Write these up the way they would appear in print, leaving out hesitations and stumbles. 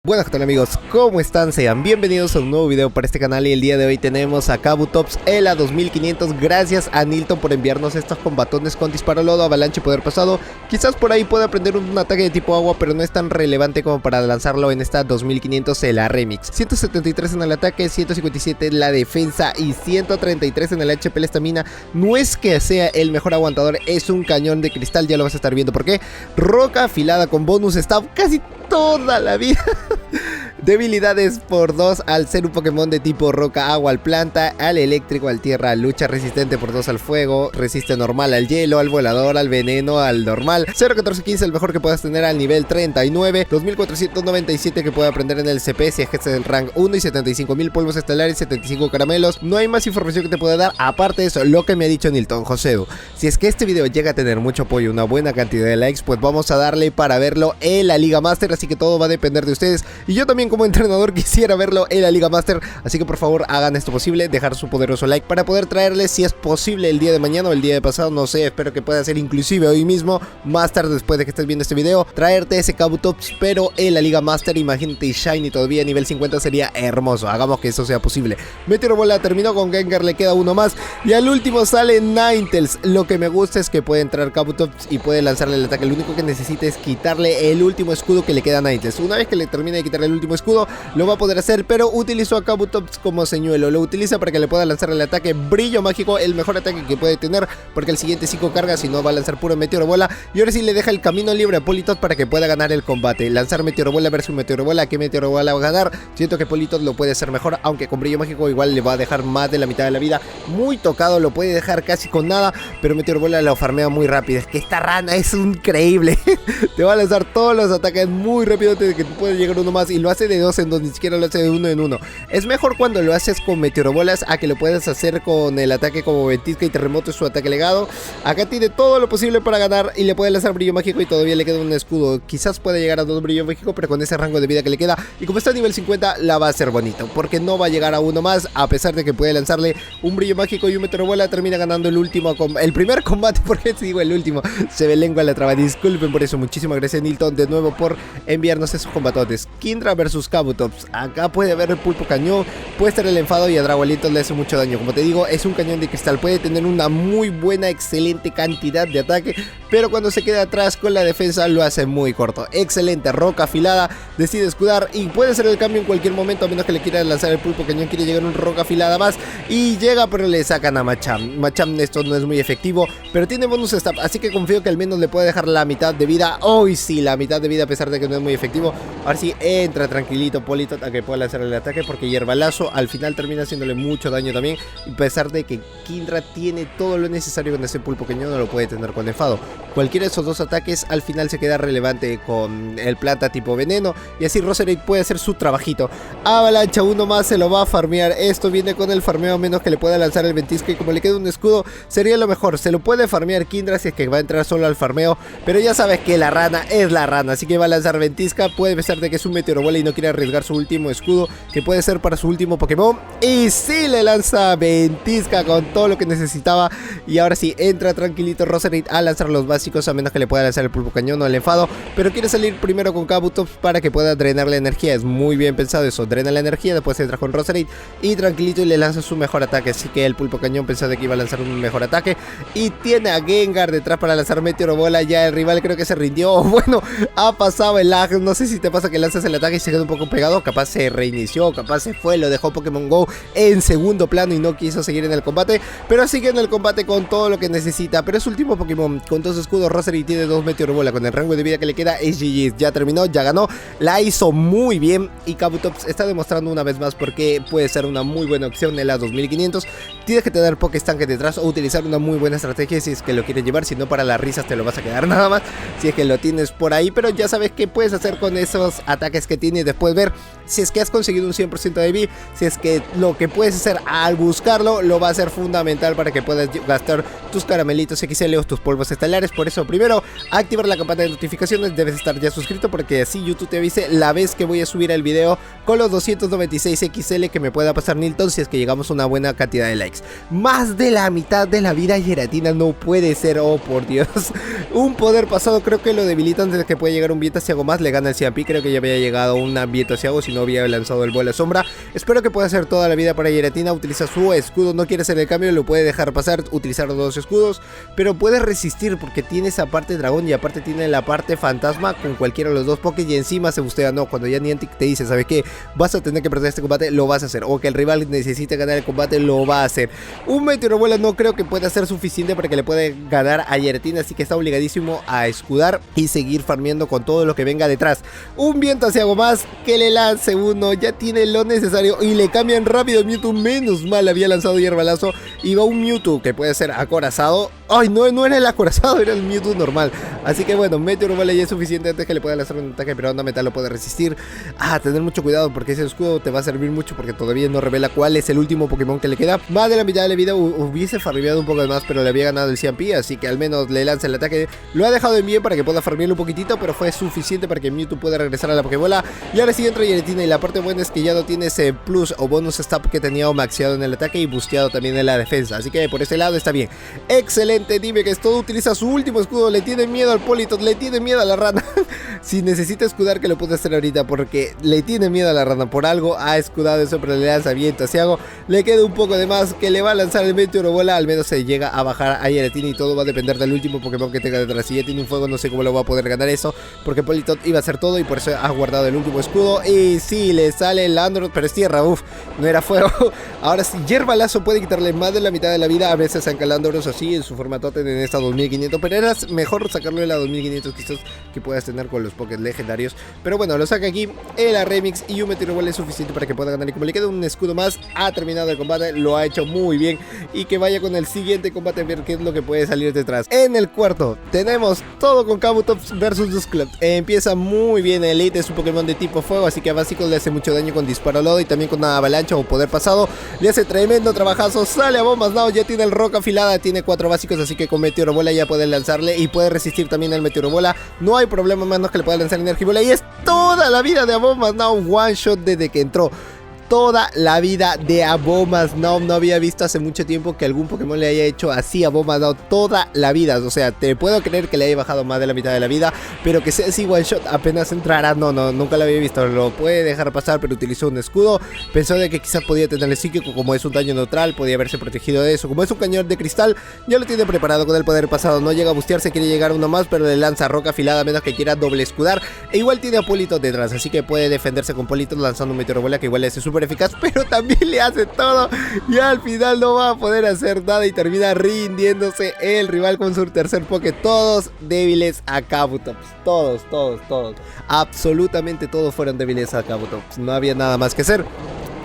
Buenas, ¿qué tal amigos? ¿Cómo están? Sean bienvenidos a un nuevo video para este canal y el día de hoy tenemos a Kabutops ELA 2500. Gracias a Nilton por enviarnos estos combatones con disparo lodo, avalancha y poder pasado. Quizás por ahí pueda aprender un ataque de tipo agua, pero no es tan relevante como para lanzarlo en esta 2500 ELA Remix. 173 en el ataque, 157 en la defensa y 133 en el HP la estamina. No es que sea el mejor aguantador, es un cañón de cristal, ya lo vas a estar viendo por qué. Roca afilada con bonus stab casi toda la vida. Debilidades por 2 al ser un Pokémon de tipo roca, agua al planta, al eléctrico, al tierra, lucha resistente por 2 al fuego, resiste normal al hielo, al volador, al veneno, al normal. 0-14-15 el mejor que puedas tener al nivel 39, 2497 que puede aprender en el CP si es que es el rank 1 y 75.000 polvos estelares, 75 caramelos. No hay más información que te pueda dar aparte de eso, lo que me ha dicho Nilton. Josedu, si es que este video llega a tener mucho apoyo, una buena cantidad de likes, pues vamos a darle para verlo en la Liga Master, así que todo va a depender de ustedes. Y yo también como entrenador quisiera verlo en la Liga Master, así que por favor hagan esto posible, dejar su poderoso like para poder traerles, si es posible, el día de mañana o el día de pasado, no sé, espero que pueda ser inclusive hoy mismo, más tarde después de que estés viendo este video, traerte ese Kabutops pero en la Liga Master. Imagínate Shiny todavía a nivel 50, sería hermoso, hagamos que eso sea posible. Meteor Bola terminó con Gengar, le queda uno más y al último sale Ninetales. Lo que me gusta es que puede entrar Kabutops y puede lanzarle el ataque, lo único que necesita es quitarle el último escudo que le queda a Ninetales. Una vez que le termine de quitarle el último escudo, lo va a poder hacer, pero utilizó a Kabutops como señuelo, lo utiliza para que le pueda lanzar el ataque Brillo Mágico, el mejor ataque que puede tener, porque el siguiente 5 cargas, si no va a lanzar puro Meteoro Bola, y ahora sí le deja el camino libre a Politoed para que pueda ganar el combate, lanzar Meteoro Bola versus Meteoro Bola. ¿Qué Meteoro Bola va a ganar? Siento que Politoed lo puede hacer mejor, aunque con Brillo Mágico igual le va a dejar más de la mitad de la vida, muy tocado, lo puede dejar casi con nada, pero Meteoro Bola lo farmea muy rápido. Es que esta rana es increíble, te va a lanzar todos los ataques muy rápido desde que puede llegar uno más, y lo hace de 2 en 2, ni siquiera lo hace de 1 en 1. Es mejor cuando lo haces con Meteorobolas a que lo puedas hacer con el ataque como Ventisca y Terremoto, es su ataque legado. Acá tiene todo lo posible para ganar y le puede lanzar Brillo Mágico y todavía le queda un escudo. Quizás puede llegar a 2 Brillo Mágico, pero con ese rango de vida que le queda, y como está a nivel 50 la va a hacer bonito, porque no va a llegar a uno más, a pesar de que puede lanzarle un Brillo Mágico y un Meteorobola. Termina ganando el primer combate, porque si digo el último, se me lengua la traba, disculpen por eso. Muchísimas gracias Nilton de nuevo por enviarnos esos combatones. Kindra versus Kabutops. Acá puede haber el pulpo cañón, puede estar el enfado y a Dragualito le hace mucho daño. Como te digo, es un cañón de cristal, puede tener una muy buena, excelente cantidad de ataque, pero cuando se queda atrás con la defensa lo hace muy corto. Excelente, roca afilada, decide escudar y puede hacer el cambio en cualquier momento, a menos que le quiera lanzar el pulpo cañón. Quiere llegar un roca afilada más y llega, pero le sacan a Machamp. Machamp esto no es muy efectivo, pero tiene bonus stab, así que confío que al menos le puede dejar la mitad de vida. Hoy sí, la mitad de vida, a pesar de que no es muy efectivo. Ahora sí entra tranquilito Politoed a que pueda lanzar el ataque, porque Hierbalazo al final termina haciéndole mucho daño también, y a pesar de que Kindra tiene todo lo necesario con ese pulpo cañón, no lo puede tener con enfado. Cualquiera de esos dos ataques al final se queda relevante con el planta tipo veneno, y así Roserade puede hacer su trabajito. Avalancha uno más, se lo va a farmear. Esto viene con el farmeo, a menos que le pueda lanzar el Ventisca, y como le queda un escudo sería lo mejor. Se lo puede farmear Kindra si es que va a entrar solo al farmeo, pero ya sabes que la rana es la rana, así que va a lanzar Ventisca. Puede pensar de que es un Meteoro Bola y no quiere arriesgar su último escudo, que puede ser para su último Pokémon, y sí le lanza Ventisca con todo lo que necesitaba. Y ahora sí entra tranquilito Roserade a lanzar los básicos, a menos que le pueda lanzar el pulpo cañón o el enfado, pero quiere salir primero con Kabutops para que pueda drenar la energía. Es muy bien pensado eso, drena la energía, después entra con Roserade y tranquilito y le lanza su mejor ataque. Así que el pulpo cañón pensó de que iba a lanzar un mejor ataque, y tiene a Gengar detrás para lanzar Meteoro Bola. Ya el rival creo que se rindió, bueno, ha pasado el lag. No sé si te pasa que lanzas el ataque y se queda un poco pegado, capaz se reinició, capaz se fue, lo dejó Pokémon Go en segundo plano y no quiso seguir en el combate, pero sigue en el combate con todo lo que necesita. Pero es su último Pokémon, con 2 escudos Roserade tiene 2 Meteoro Bola, con el rango de vida que le queda es GG. Ya terminó, ya ganó, la hizo muy bien, y Kabutops está demostrando una vez más por qué puede ser una muy buena opción en la 2500. Tienes que tener Pokéstanque detrás o utilizar una muy buena estrategia si es que lo quieres llevar, si no para las risas te lo vas a quedar nada más, si es que lo tienes por ahí. Pero ya sabes qué puedes hacer con esos ataques que tiene, después ver si es que has conseguido un 100% de VIP, si es que lo que puedes hacer al buscarlo lo va a ser fundamental para que puedas gastar tus caramelitos XL o tus polvos estelares, por eso primero activar la campana de notificaciones, debes estar ya suscrito porque así YouTube te avise la vez que voy a subir el video con los 296 XL que me pueda pasar Nilton si es que llegamos a una buena cantidad de likes. Más de la mitad de la vida Giratina, no puede ser, oh por Dios. Un poder pasado, creo que lo debilitan desde que puede llegar un viento Asiago más, le gana el CMP, creo que ya había llegado un viento Asiago si no había lanzado el bola sombra. Espero que pueda hacer toda la vida para Giratina, utiliza su escudo, no quiere hacer el cambio, lo puede dejar pasar, utilizar los dos escudos, pero puede resistir porque tiene esa parte dragón y aparte tiene la parte fantasma con cualquiera de los dos pokés y encima se bustea, no, cuando ya Niantic te dice, ¿sabe qué? Vas a tener que perder este combate, lo vas a hacer, o que el rival necesite ganar el combate, lo va a hacer. Un meteoro bola no creo que pueda ser suficiente para que le pueda ganar a Giratina, así que está obligadísimo a escudar y seguir farmeando con todo lo que venga detrás. Un viento Asiago más que le lance uno, ya tiene lo necesario y le cambian rápido Mewtwo, menos mal había lanzado hierbalazo y va un Mewtwo que puede ser acorazado. Ay, no era el acorazado, era el Mewtwo normal. Así que bueno, meteoro bola ya es suficiente antes que le pueda lanzar un ataque, pero onda metal lo puede resistir. Tener mucho cuidado porque ese escudo te va a servir mucho porque todavía no revela cuál es el último Pokémon que le queda. Más de la mitad de la vida hubiese farmeado un poco más, pero le había ganado el CMP, así que al menos le lanza el ataque. Lo ha dejado en bien para que pueda farmearlo un poquitito, pero fue suficiente para que Mewtwo pueda regresar a la Pokébola. Y ahora sí entra Giratina y la parte buena es que ya no tiene ese plus o bonus stab que tenía maxeado en el ataque y busteado también en la defensa, así que por ese lado está bien. Excelente, dime que es todo, utiliza su último escudo, le tiene miedo al Politot, le tiene miedo a la rana. Si necesita escudar que lo puede hacer ahorita porque le tiene miedo a la rana, por algo ha escudado eso, pero le lanza viento Asiago, le queda un poco de más que le va a lanzar el meteoro bola, al menos se llega a bajar a Giratina y todo va a depender del último Pokémon que tenga detrás. Si ya tiene un fuego no sé cómo lo va a poder ganar eso, porque Politot iba a hacer todo y por eso ha guardado el último escudo. Y sí, le sale el Android, pero es tierra, uff, no era fuego. Ahora sí, hierbalazo puede quitarle más de la mitad de la vida, a veces saca el Android así en su formato en esta 2500, pero era mejor sacarlo en la 2500 quizás que puedas tener con los Pokés legendarios. Pero bueno, lo saca aquí, el remix y un meteoro bola es suficiente para que pueda ganar. Y como le queda un escudo más, ha terminado el combate, lo ha hecho muy bien. Y que vaya con el siguiente combate a ver qué es lo que puede salir detrás. En el cuarto tenemos todo con Kabutops versus Dusclops. Empieza muy bien, Elite es un Pokémon de tipo fuego, así que a básicos le hace mucho daño con disparo lodo y también con una avalancha o poder pasado. Le hace tremendo trabajazo, sale a bombas, no, ya tiene el roca afilada, tiene 4 básicos, así que con meteoro bola ya puede lanzarle y puede resistir también al meteoro bola. No hay problema menos que le pueda lanzar Energibola y es toda la vida de Abomas Now, one shot desde que entró. Toda la vida de Abomas Now. No había visto hace mucho tiempo que algún Pokémon le haya hecho así a Abomas Now. Toda la vida, o sea, te puedo creer que le haya bajado más de la mitad de la vida, pero que sea así one shot apenas entrará, no, nunca lo había visto. Lo puede dejar pasar, pero utilizó un escudo. Pensó de que quizás podía tenerle psíquico, como es un daño neutral, podía haberse protegido de eso. Como es un cañón de cristal, ya lo tiene preparado con el poder pasado. No llega a bustearse, quiere llegar uno más, pero le lanza roca afilada a menos que quiera doble escudar. E igual tiene a Politot detrás, así que puede defenderse con Politot lanzando un meteoro bola que igual le hace súper eficaz, pero también le hace todo y al final no va a poder hacer nada y termina rindiéndose el rival con su tercer Poké. Todos débiles a Kabutops, todos, absolutamente todos fueron débiles a Kabutops, no había nada más que hacer.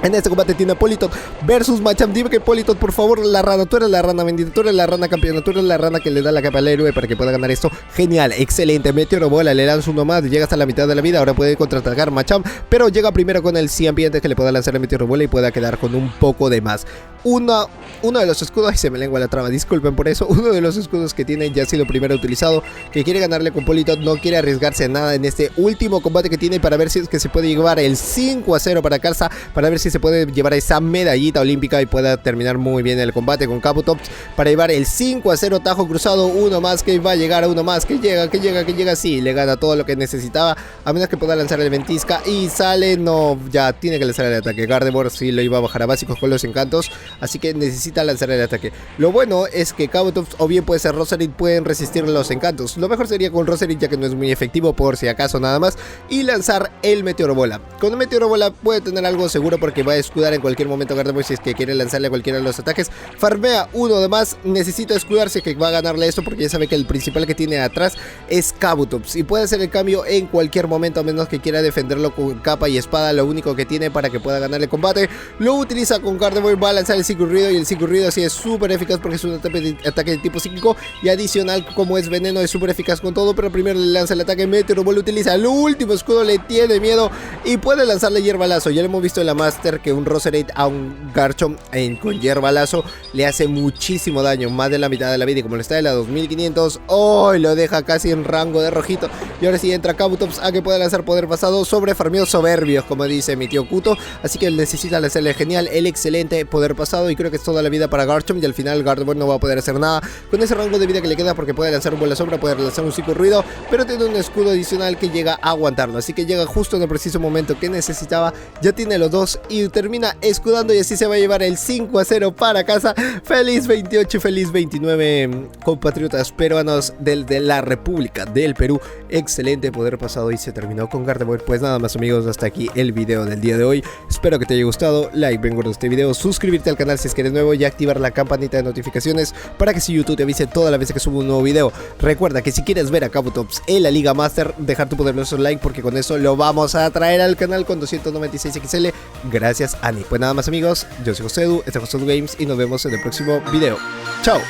En este combate tiene Politot versus Machamp. Dime que Politot, por favor, la rana, tú eres la rana bendita, tú eres la rana campeona, tú eres la rana que le da la capa al héroe para que pueda ganar esto. Genial, excelente, meteoro bola, le lanza uno más, llega hasta la mitad de la vida, ahora puede contraatacar Machamp, pero llega primero con el CMP antes que le pueda lanzar el meteoro bola y pueda quedar con un poco de más. Uno de los escudos, ay, se me lengua la traba, disculpen por eso. Uno de los escudos que tiene ya ha sido primero utilizado, que quiere ganarle con Politot, no quiere arriesgarse a nada en este último combate que tiene para ver si es que se puede llevar el 5-0 para Carza, para ver si se puede llevar esa medallita olímpica y pueda terminar muy bien el combate con Kabutops para llevar el 5-0 tajo cruzado. Uno más que va a llegar, uno más que llega, sí, le gana todo lo que necesitaba, a menos que pueda lanzar el ventisca y sale, no, ya tiene que lanzar el ataque. Gardevoir sí lo iba a bajar a básicos con los encantos, así que necesita lanzar el ataque. Lo bueno es que Kabutops o bien puede ser Roserit, pueden resistir los encantos. Lo mejor sería con Roserit, ya que no es muy efectivo por si acaso nada más, y lanzar el meteoro bola. Con el meteoro bola puede tener algo seguro porque va a escudar en cualquier momento Gardevoir si es que quiere lanzarle a cualquiera de los ataques. Farmea uno de más, necesita escudarse que va a ganarle esto porque ya sabe que el principal que tiene atrás es Kabutops y puede hacer el cambio en cualquier momento, a menos que quiera defenderlo con capa y espada. Lo único que tiene para que pueda ganar el combate, lo utiliza con Gardevoir, va a lanzar el el Psicurrido y el Psicurrido así es súper eficaz porque es un ataque de tipo psíquico y adicional como es veneno es súper eficaz con todo, pero primero le lanza el ataque Meteor Ball, utiliza el último escudo, le tiene miedo y puede lanzarle hierbalazo. Ya lo hemos visto en la Master que un Roserade a un Garchomp con hierbalazo le hace muchísimo daño, más de la mitad de la vida, y como le está de la 2500, hoy lo deja casi en rango de rojito. Y ahora sí entra Kabutops a que pueda lanzar poder pasado sobre farmeos soberbios, como dice mi tío Kuto, así que él necesita hacerle genial el excelente poder pasado y creo que es toda la vida para Garchomp y al final Garchomp no va a poder hacer nada con ese rango de vida que le queda porque puede lanzar un bola sombra, puede lanzar un Psicurruido, pero tiene un escudo adicional que llega a aguantarlo, así que llega justo en el preciso momento que necesitaba, ya tiene los dos y termina escudando y así se va a llevar el 5-0 para casa. Feliz 28, feliz 29 compatriotas peruanos de la República del Perú, excelente poder pasado y se terminó con Gardevoir. Pues nada más amigos, hasta aquí el video del día de hoy, espero que te haya gustado, like bien gordo este video, suscribirte al canal si es que eres nuevo y activar la campanita de notificaciones para que si YouTube te avise todas las veces que subo un nuevo video. Recuerda que si quieres ver a Kabutops en la Liga Master, dejar tu poderoso like porque con eso lo vamos a traer al canal con 296 XL, gracias Ani. Pues nada más amigos, yo soy José Edu, este es José Edu Games y nos vemos en el próximo video. Chao.